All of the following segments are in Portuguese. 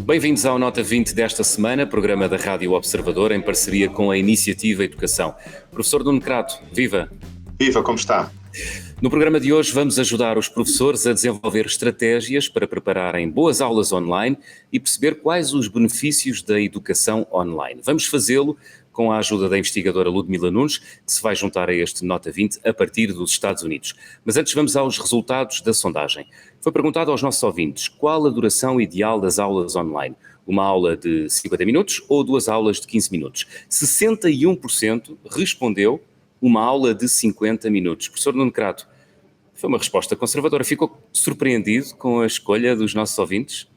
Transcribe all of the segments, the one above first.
Bem-vindos ao Nota 20 desta semana, programa da Rádio Observador em parceria com a Iniciativa Educação. Professor Nuno Crato, viva! Viva, como está? No programa de hoje vamos ajudar os professores a desenvolver estratégias para prepararem boas aulas online e perceber quais os benefícios da educação online. Vamos fazê-lo com a ajuda da investigadora Ludmila Nunes, que se vai juntar a este Nota 20 a partir dos Estados Unidos. Mas antes vamos aos resultados da sondagem. Foi perguntado aos nossos ouvintes qual a duração ideal das aulas online. Uma aula de 50 minutos ou duas aulas de 15 minutos? 61% respondeu uma aula de 50 minutos. Professor Nuno Crato, foi uma resposta conservadora. Ficou surpreendido com a escolha dos nossos ouvintes?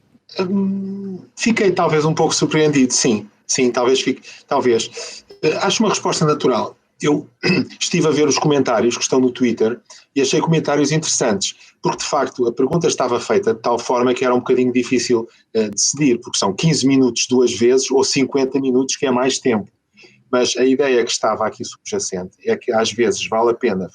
Fiquei talvez um pouco surpreendido, sim. Sim, talvez fique. Talvez. Acho uma resposta natural. Eu estive a ver os comentários que estão no Twitter e achei comentários interessantes, porque de facto a pergunta estava feita de tal forma que era um bocadinho difícil decidir, porque são 15 minutos duas vezes ou 50 minutos, que é mais tempo. Mas a ideia que estava aqui subjacente é que às vezes vale a pena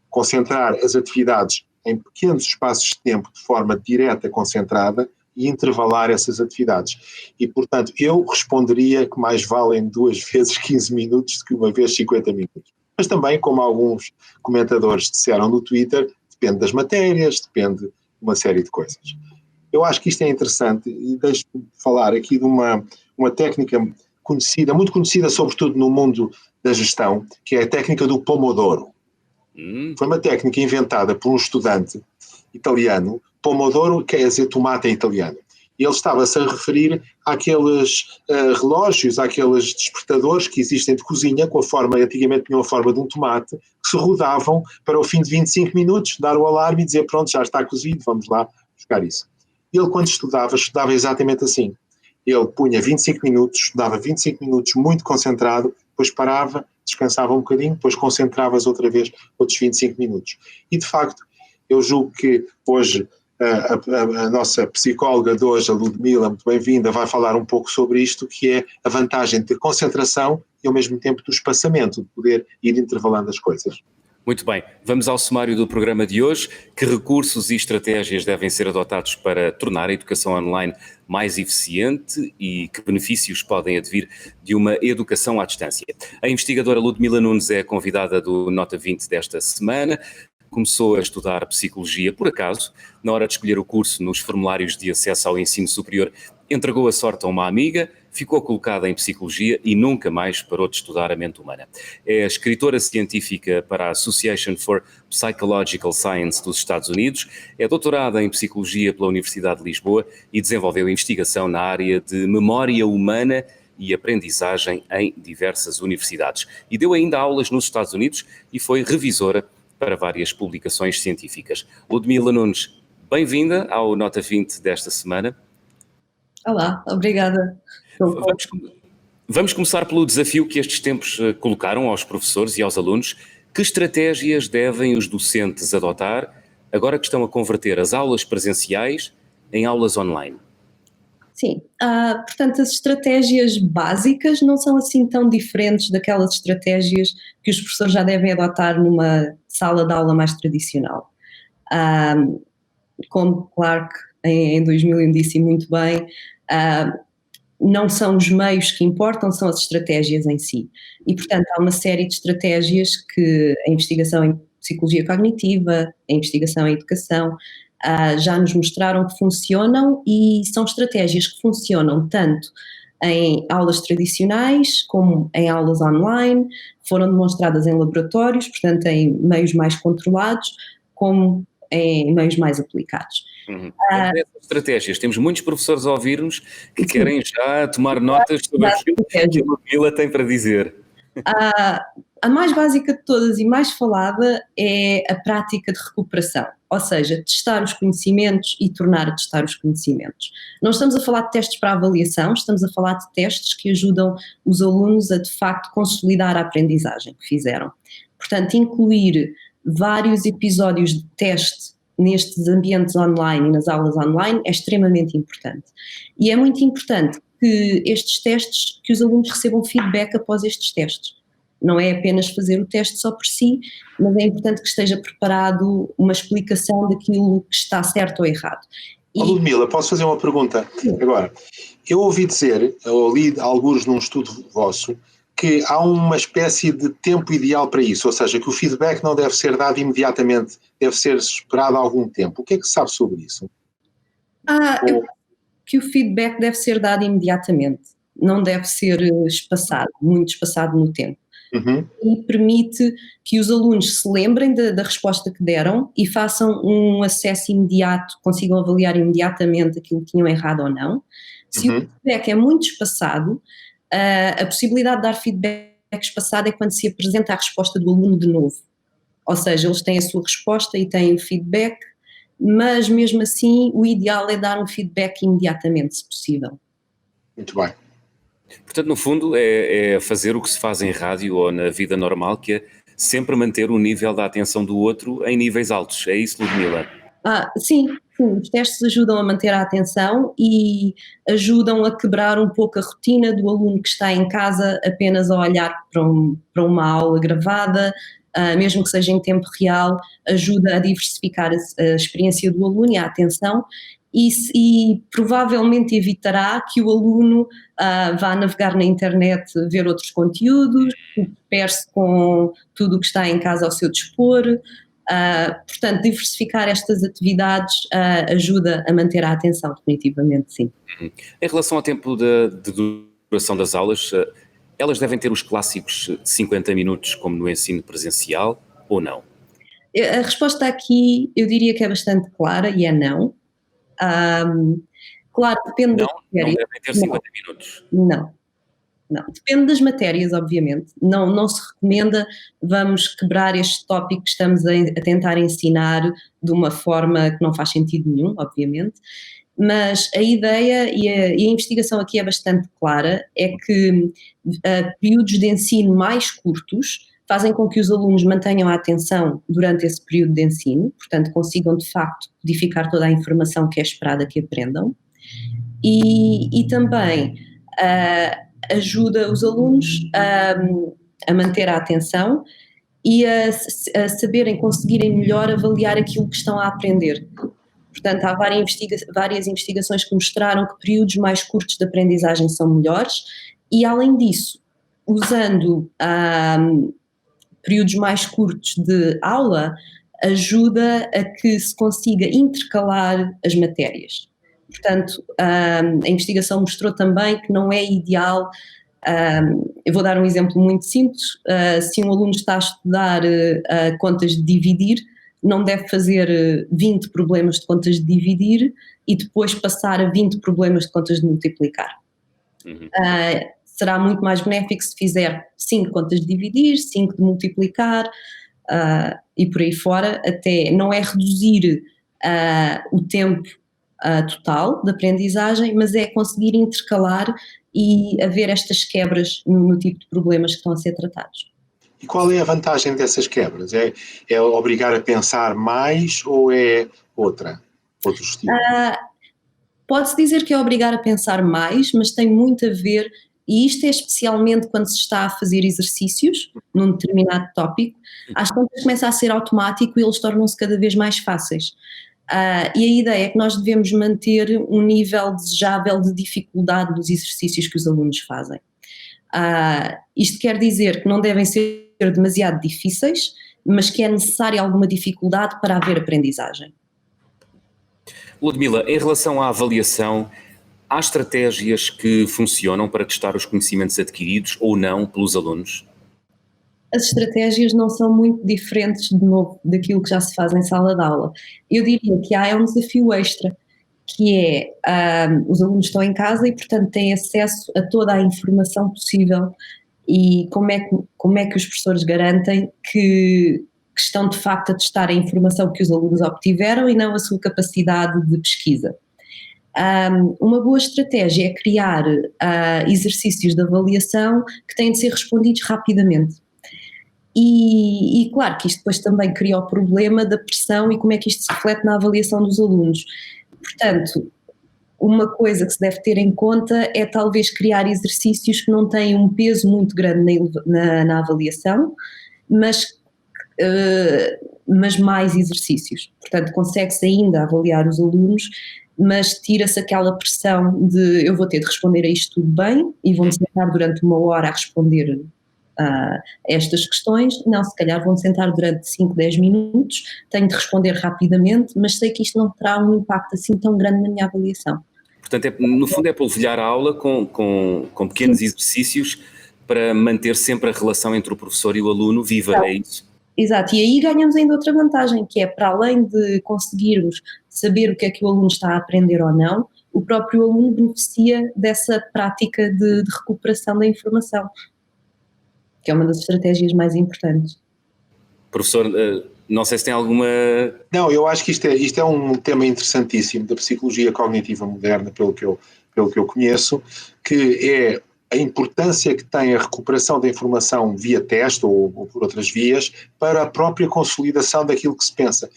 concentrar as atividades em pequenos espaços de tempo de forma direta, concentrada, e intervalar essas atividades. E, portanto, eu responderia que mais valem duas vezes 15 minutos do que uma vez 50 minutos. Mas também, como alguns comentadores disseram no Twitter, depende das matérias, depende de uma série de coisas. Eu acho que isto é interessante e deixo-me falar aqui de uma técnica conhecida, muito conhecida sobretudo no mundo da gestão, que é a técnica do Pomodoro. Foi uma técnica inventada por um estudante italiano. Pomodoro quer dizer tomate em italiano. E ele estava-se a referir àqueles relógios, àqueles despertadores que existem de cozinha, antigamente tinham a forma de um tomate, que se rodavam para o fim de 25 minutos, dar o alarme e dizer pronto, já está cozido, vamos lá buscar isso. Ele quando estudava exatamente assim. Ele punha 25 minutos, estudava 25 minutos muito concentrado, depois parava, descansava um bocadinho, depois concentrava-se outra vez outros 25 minutos. E de facto, eu julgo que hoje a nossa psicóloga de hoje, a Ludmila, muito bem-vinda, vai falar um pouco sobre isto, que é a vantagem de ter concentração e ao mesmo tempo do espaçamento, de poder ir intervalando as coisas. Muito bem, vamos ao sumário do programa de hoje. Que recursos e estratégias devem ser adotados para tornar a educação online mais eficiente e que benefícios podem advir de uma educação à distância? A investigadora Ludmila Nunes é a convidada do Nota 20 desta semana. Começou a estudar Psicologia por acaso. Na hora de escolher o curso nos formulários de acesso ao ensino superior, entregou a sorte a uma amiga, ficou colocada em Psicologia e nunca mais parou de estudar a mente humana. É escritora científica para a Association for Psychological Science dos Estados Unidos, é doutorada em Psicologia pela Universidade de Lisboa e desenvolveu investigação na área de memória humana e aprendizagem em diversas universidades. E deu ainda aulas nos Estados Unidos e foi revisora para várias publicações científicas. Ludmila Nunes, bem-vinda ao Nota 20 desta semana. Olá, obrigada. Vamos começar pelo desafio que estes tempos colocaram aos professores e aos alunos. Que estratégias devem os docentes adotar agora que estão a converter as aulas presenciais em aulas online? Sim, portanto as estratégias básicas não são assim tão diferentes daquelas estratégias que os professores já devem adotar numa sala de aula mais tradicional. Como Clark em 2001 disse muito bem, não são os meios que importam, são as estratégias em si. E, portanto, há uma série de estratégias que a investigação em psicologia cognitiva, a investigação em educação, já nos mostraram que funcionam e são estratégias que funcionam tanto em aulas tradicionais como em aulas online, foram demonstradas em laboratórios, portanto em meios mais controlados, como em meios mais aplicados. Essas estratégias, temos muitos professores a ouvir-nos que querem já tomar notas sobre aquilo que a Ludmila tem para dizer. A mais básica de todas e mais falada é a prática de recuperação, ou seja, testar os conhecimentos e tornar a testar os conhecimentos. Não estamos a falar de testes para avaliação, estamos a falar de testes que ajudam os alunos a de facto consolidar a aprendizagem que fizeram. Portanto, incluir vários episódios de teste nestes ambientes online e nas aulas online é extremamente importante. E é muito importante que estes testes, que os alunos recebam feedback após estes testes. Não é apenas fazer o teste só por si, mas é importante que esteja preparado uma explicação daquilo que está certo ou errado. Ludmila, posso fazer uma pergunta? Agora, eu ouvi dizer, eu li alguns num estudo vosso, que há uma espécie de tempo ideal para isso, ou seja, que o feedback não deve ser dado imediatamente, deve ser esperado algum tempo. O que é que se sabe sobre isso? Eu acho que o feedback deve ser dado imediatamente, não deve ser muito espaçado no tempo. Uhum. E permite que os alunos se lembrem da resposta que deram e façam um acesso imediato, consigam avaliar imediatamente aquilo que tinham errado ou não. Se o feedback é muito espaçado, a possibilidade de dar feedback espaçado é quando se apresenta a resposta do aluno de novo. Ou seja, eles têm a sua resposta e têm o feedback, mas mesmo assim o ideal é dar um feedback imediatamente, se possível. Muito bem. Portanto, no fundo, é fazer o que se faz em rádio ou na vida normal, que é sempre manter o nível da atenção do outro em níveis altos. É isso, Ludmila? Sim, os testes ajudam a manter a atenção e ajudam a quebrar um pouco a rotina do aluno que está em casa apenas a olhar para uma aula gravada, mesmo que seja em tempo real, ajuda a diversificar a experiência do aluno e a atenção e provavelmente evitará que o aluno vá navegar na internet, ver outros conteúdos, disperse com tudo o que está em casa ao seu dispor. Portanto, diversificar estas atividades ajuda a manter a atenção, definitivamente, sim. Em relação ao tempo de duração das aulas, elas devem ter os clássicos 50 minutos como no ensino presencial ou não? A resposta aqui eu diria que é bastante clara e é não. Claro, depende das matérias. Não devem ter 50 minutos. Não. Depende das matérias, obviamente. Não se recomenda vamos quebrar este tópico que estamos a tentar ensinar de uma forma que não faz sentido nenhum, obviamente. Mas a ideia e a investigação aqui é bastante clara, é que períodos de ensino mais curtos fazem com que os alunos mantenham a atenção durante esse período de ensino, portanto consigam de facto codificar toda a informação que é esperada que aprendam, e também ajuda os alunos a manter a atenção e a saberem, conseguirem melhor avaliar aquilo que estão a aprender. Portanto, há várias investigações que mostraram que períodos mais curtos de aprendizagem são melhores e, além disso, usando períodos mais curtos de aula, ajuda a que se consiga intercalar as matérias. Portanto, a investigação mostrou também que não é ideal, eu vou dar um exemplo muito simples, se um aluno está a estudar contas de dividir, não deve fazer 20 problemas de contas de dividir e depois passar a 20 problemas de contas de multiplicar. Será muito mais benéfico se fizer 5 contas de dividir, 5 de multiplicar e por aí fora, até não é reduzir o tempo total de aprendizagem, mas é conseguir intercalar e haver estas quebras no tipo de problemas que estão a ser tratados. E qual é a vantagem dessas quebras? É obrigar a pensar mais ou é outro estilo? Pode-se dizer que é obrigar a pensar mais, mas tem muito a ver, e isto é especialmente quando se está a fazer exercícios num determinado tópico, às tantas começa a ser automático e eles tornam-se cada vez mais fáceis. E a ideia é que nós devemos manter um nível desejável de dificuldade dos exercícios que os alunos fazem. Isto quer dizer que não devem ser demasiado difíceis, mas que é necessária alguma dificuldade para haver aprendizagem. Ludmila, em relação à avaliação, há estratégias que funcionam para testar os conhecimentos adquiridos ou não pelos alunos? As estratégias não são muito diferentes, de novo, daquilo que já se faz em sala de aula. Eu diria que há um desafio extra, que é, os alunos estão em casa e, portanto, têm acesso a toda a informação possível e como é que os professores garantem que estão, de facto, a testar a informação que os alunos obtiveram e não a sua capacidade de pesquisa. Uma boa estratégia é criar exercícios de avaliação que têm de ser respondidos rapidamente. E claro que isto depois também cria o problema da pressão e como é que isto se reflete na avaliação dos alunos. Portanto, uma coisa que se deve ter em conta é talvez criar exercícios que não têm um peso muito grande na avaliação, mas mais exercícios. Portanto, consegue-se ainda avaliar os alunos, mas tira-se aquela pressão de eu vou ter de responder a isto tudo bem e vou-me sentar durante 1 hora a responder a estas questões. Não, se calhar vão sentar durante 5, 10 minutos, tenho de responder rapidamente, mas sei que isto não terá um impacto assim tão grande na minha avaliação. Portanto, no fundo é polvilhar a aula com pequenos exercícios para manter sempre a relação entre o professor e o aluno viva, é isso? Exato, e aí ganhamos ainda outra vantagem, que é para além de conseguirmos saber o que é que o aluno está a aprender ou não, o próprio aluno beneficia dessa prática de recuperação da informação, que é uma das estratégias mais importantes. Professor, não sei se tem alguma... Não, eu acho que isto é um tema interessantíssimo da psicologia cognitiva moderna, pelo que eu conheço, que é a importância que tem a recuperação da informação via teste ou por outras vias para a própria consolidação daquilo que se pensa,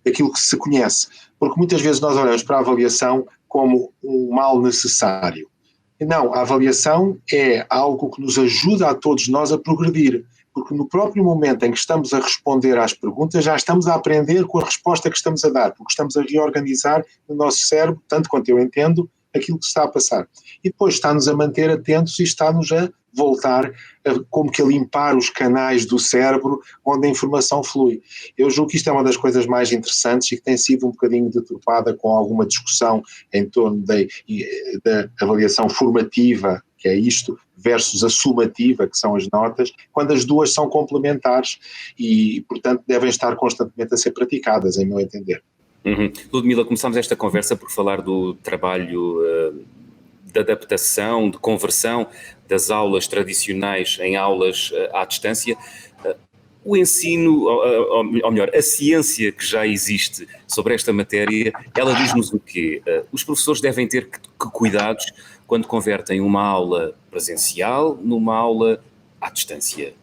daquilo que se conhece. Porque muitas vezes nós olhamos para a avaliação como um mal necessário. Não, a avaliação é algo que nos ajuda a todos nós a progredir, porque no próprio momento em que estamos a responder às perguntas já estamos a aprender com a resposta que estamos a dar, porque estamos a reorganizar no nosso cérebro, tanto quanto eu entendo, aquilo que se está a passar. E depois está-nos a manter atentos e está-nos a voltar como que a limpar os canais do cérebro onde a informação flui. Eu julgo que isto é uma das coisas mais interessantes e que tem sido um bocadinho deturpada com alguma discussão em torno da avaliação formativa, que é isto, versus a sumativa, que são as notas, quando as duas são complementares e, portanto, devem estar constantemente a ser praticadas, em meu entender. Ludmila, começámos esta conversa por falar do trabalho de adaptação, de conversão das aulas tradicionais em aulas à distância. O ensino, ou melhor, a ciência que já existe sobre esta matéria, ela diz-nos o quê? Os professores devem ter que cuidados quando convertem uma aula presencial numa aula à distância?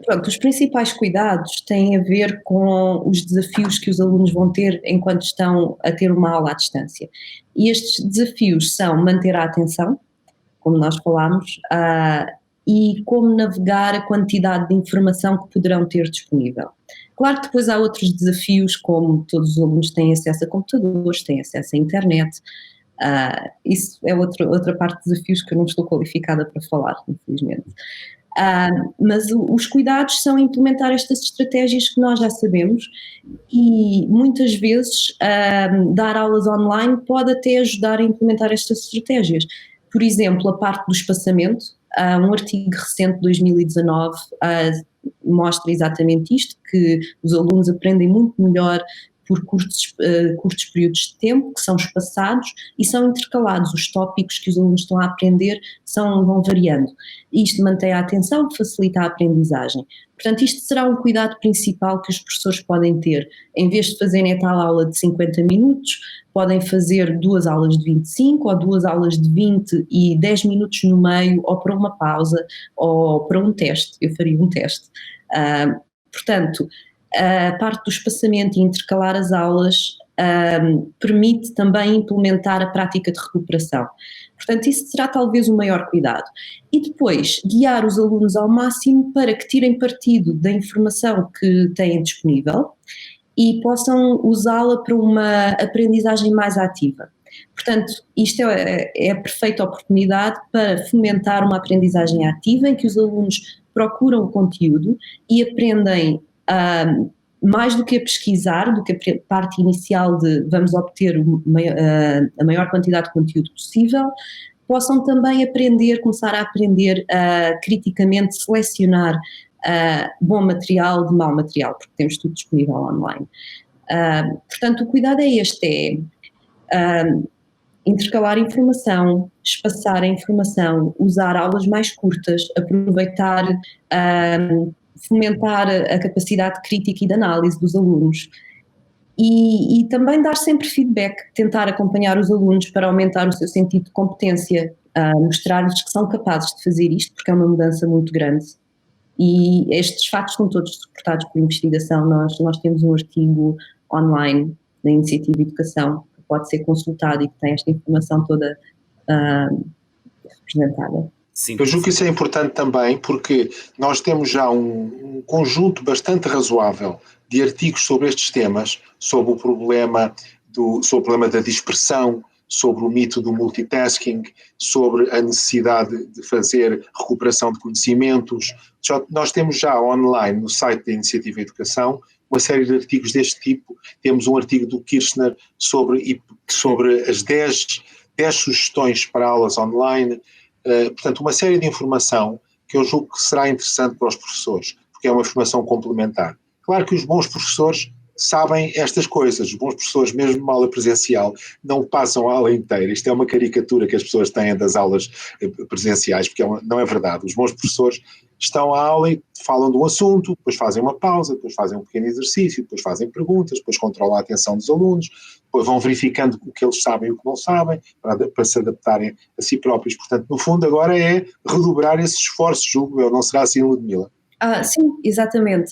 Pronto, os principais cuidados têm a ver com os desafios que os alunos vão ter enquanto estão a ter uma aula à distância. E estes desafios são manter a atenção, como nós falámos, e como navegar a quantidade de informação que poderão ter disponível. Claro que depois há outros desafios, como todos os alunos têm acesso a computadores, têm acesso à internet. Isso é outra parte de desafios que eu não estou qualificada para falar, infelizmente. Mas os cuidados são implementar estas estratégias que nós já sabemos e muitas vezes dar aulas online pode até ajudar a implementar estas estratégias. Por exemplo, a parte do espaçamento, um artigo recente de 2019 mostra exatamente isto, que os alunos aprendem muito melhor por curtos períodos de tempo, que são espaçados e são intercalados. Os tópicos que os alunos estão a aprender vão variando. Isto mantém a atenção, facilita a aprendizagem. Portanto, isto será um cuidado principal que os professores podem ter. Em vez de fazerem a tal aula de 50 minutos, podem fazer 2 aulas de 25 ou 2 aulas de 20 e 10 minutos no meio, ou para uma pausa, ou para um teste. Eu faria um teste. Portanto, a parte do espaçamento e intercalar as aulas permite também implementar a prática de recuperação. Portanto, isso será talvez o maior cuidado. E depois, guiar os alunos ao máximo para que tirem partido da informação que têm disponível e possam usá-la para uma aprendizagem mais ativa. Portanto, isto é a perfeita oportunidade para fomentar uma aprendizagem ativa em que os alunos procuram o conteúdo e aprendem mais do que a pesquisar, do que a parte inicial de vamos obter a maior quantidade de conteúdo possível, possam também começar a aprender a criticamente selecionar bom material de mau material, porque temos tudo disponível online. Portanto, o cuidado é este, intercalar informação, espaçar a informação, usar aulas mais curtas, aproveitar, fomentar a capacidade crítica e de análise dos alunos e também dar sempre feedback, tentar acompanhar os alunos para aumentar o seu sentido de competência, mostrar-lhes que são capazes de fazer isto, porque é uma mudança muito grande. E estes factos são todos suportados por investigação. Nós temos um artigo online da Iniciativa Educação, que pode ser consultado e que tem esta informação toda representada. Sim. Eu julgo que isso é importante também, porque nós temos já um conjunto bastante razoável de artigos sobre estes temas, sobre o problema da dispersão, sobre o mito do multitasking, sobre a necessidade de fazer recuperação de conhecimentos. Nós temos já online no site da Iniciativa Educação uma série de artigos deste tipo. Temos um artigo do Kirchner sobre as 10 sugestões para aulas online. Portanto, uma série de informação que eu julgo que será interessante para os professores, porque é uma informação complementar. Claro que os bons professores sabem estas coisas, os bons professores, mesmo numa aula presencial, não passam a aula inteira. Isto é uma caricatura que as pessoas têm das aulas presenciais, porque não é verdade. Os bons professores estão à aula e falam de um assunto, depois fazem uma pausa, depois fazem um pequeno exercício, depois fazem perguntas, depois controlam a atenção dos alunos, depois vão verificando o que eles sabem e o que não sabem, para se adaptarem a si próprios. Portanto, no fundo, agora é redobrar esses esforços, julgo eu. Não será assim, Ludmila? Sim, exatamente.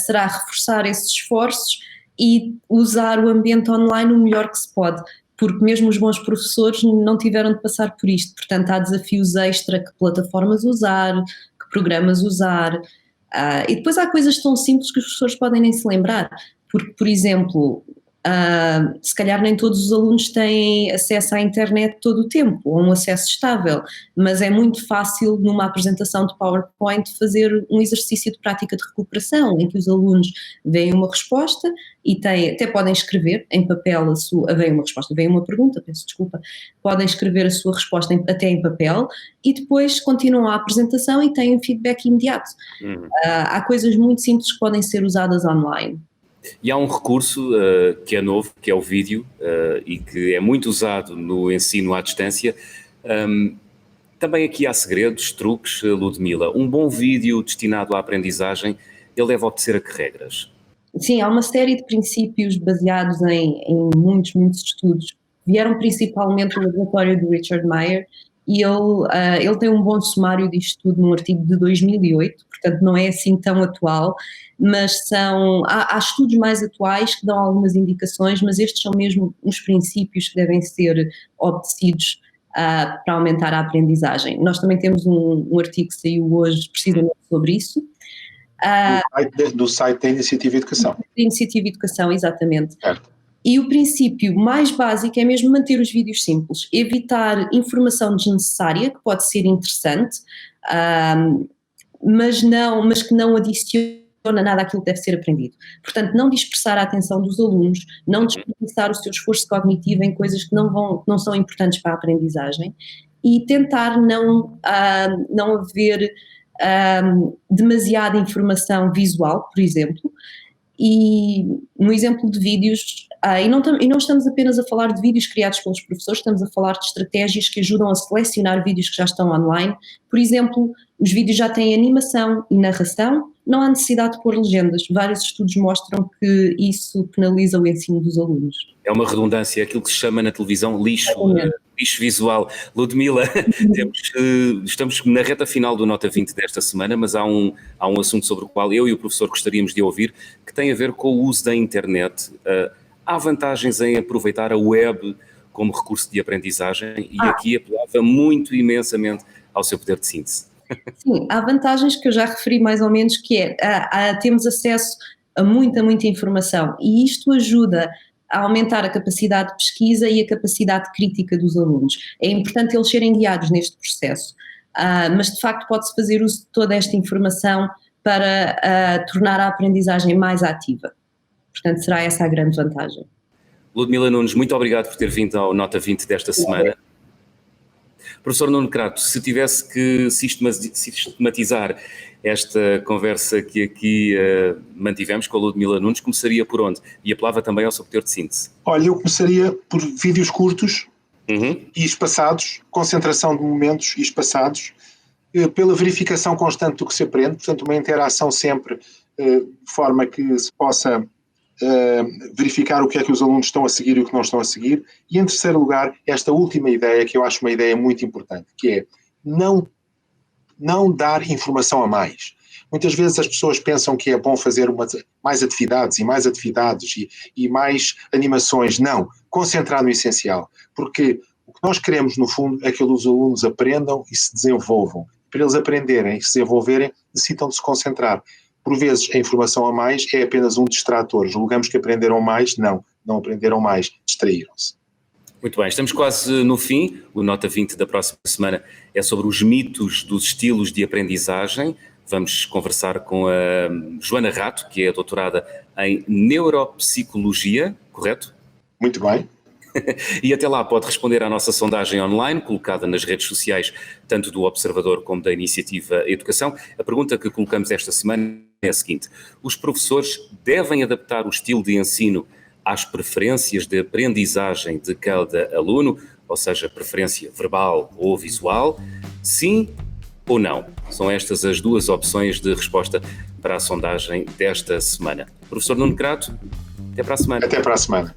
Será reforçar esses esforços e usar o ambiente online o melhor que se pode, porque mesmo os bons professores não tiveram de passar por isto. Portanto, há desafios extra, que plataformas usar, que programas usar, e depois há coisas tão simples que os professores podem nem se lembrar, porque, por exemplo, se calhar nem todos os alunos têm acesso à internet todo o tempo, ou um acesso estável, mas é muito fácil numa apresentação de PowerPoint fazer um exercício de prática de recuperação, em que os alunos veem uma resposta e até podem escrever em papel veem uma pergunta, peço desculpa, podem escrever a sua resposta até em papel e depois continuam a apresentação e têm um feedback imediato. Há coisas muito simples que podem ser usadas online. E há um recurso que é novo, que é o vídeo, e que é muito usado no ensino à distância. Também aqui há segredos, truques, Ludmila. Um bom vídeo destinado à aprendizagem, ele deve obedecer a que regras? Sim, há uma série de princípios baseados em muitos estudos. Vieram principalmente do laboratório do Richard Meyer, e ele tem um bom sumário disto tudo num artigo de 2008, portanto não é assim tão atual, mas há estudos mais atuais que dão algumas indicações, mas estes são mesmo os princípios que devem ser obedecidos para aumentar a aprendizagem. Nós também temos um artigo que saiu hoje precisamente sobre isso. Do site da Iniciativa Educação. Da Iniciativa Educação, exatamente. Certo. E o princípio mais básico é mesmo manter os vídeos simples, evitar informação desnecessária, que pode ser interessante, mas que não adiciona nada àquilo que deve ser aprendido. Portanto, não dispersar a atenção dos alunos, não desperdiçar o seu esforço cognitivo em coisas que não são importantes para a aprendizagem, e tentar não haver demasiada informação visual, por exemplo. E no exemplo de vídeos, e não estamos apenas a falar de vídeos criados pelos professores, estamos a falar de estratégias que ajudam a selecionar vídeos que já estão online. Por exemplo, os vídeos já têm animação e narração, não há necessidade de pôr legendas. Vários estudos mostram que isso penaliza o ensino dos alunos. É uma redundância, aquilo que se chama na televisão lixo visual. Ludmila, estamos na reta final do Nota 20 desta semana, mas há um assunto sobre o qual eu e o professor gostaríamos de ouvir, que tem a ver com o uso da internet. Há vantagens em aproveitar a web como recurso de aprendizagem, e aqui apelava imensamente ao seu poder de síntese. Sim, há vantagens que eu já referi mais ou menos, que temos acesso a muita informação, e isto ajuda a aumentar a capacidade de pesquisa e a capacidade crítica dos alunos. É importante eles serem guiados neste processo, mas de facto pode-se fazer uso de toda esta informação para tornar a aprendizagem mais ativa. Portanto, será essa a grande vantagem. Ludmila Nunes, muito obrigado por ter vindo ao Nota 20 desta semana. Professor Nuno Crato, se tivesse que sistematizar esta conversa que aqui mantivemos com a Ludmila Nunes, começaria por onde? E apelava também ao seu poder de síntese. Olha, eu começaria por vídeos curtos e espaçados, concentração de momentos e espaçados, pela verificação constante do que se aprende, portanto uma interação sempre de forma que se possa verificar o que é que os alunos estão a seguir e o que não estão a seguir. E em terceiro lugar, esta última ideia, que eu acho uma ideia muito importante, que é não dar informação a mais. Muitas vezes as pessoas pensam que é bom fazer mais atividades e mais animações. Não, concentrar no essencial, porque o que nós queremos, no fundo, é que os alunos aprendam e se desenvolvam. Para eles aprenderem e se desenvolverem, necessitam de se concentrar. Por vezes, a informação a mais é apenas um distrator. Julgamos que aprenderam mais, não aprenderam mais, distraíram-se. Muito bem, estamos quase no fim. O Nota 20 da próxima semana é sobre os mitos dos estilos de aprendizagem. Vamos conversar com a Joana Rato, que é doutorada em Neuropsicologia, correto? Muito bem. E até lá pode responder à nossa sondagem online, colocada nas redes sociais, tanto do Observador como da Iniciativa Educação. A pergunta que colocamos esta semana é a seguinte: os professores devem adaptar o estilo de ensino às preferências de aprendizagem de cada aluno, ou seja, preferência verbal ou visual? Sim ou não? São estas as duas opções de resposta para a sondagem desta semana. Professor Nuno Crato, até para a semana. Até para a semana.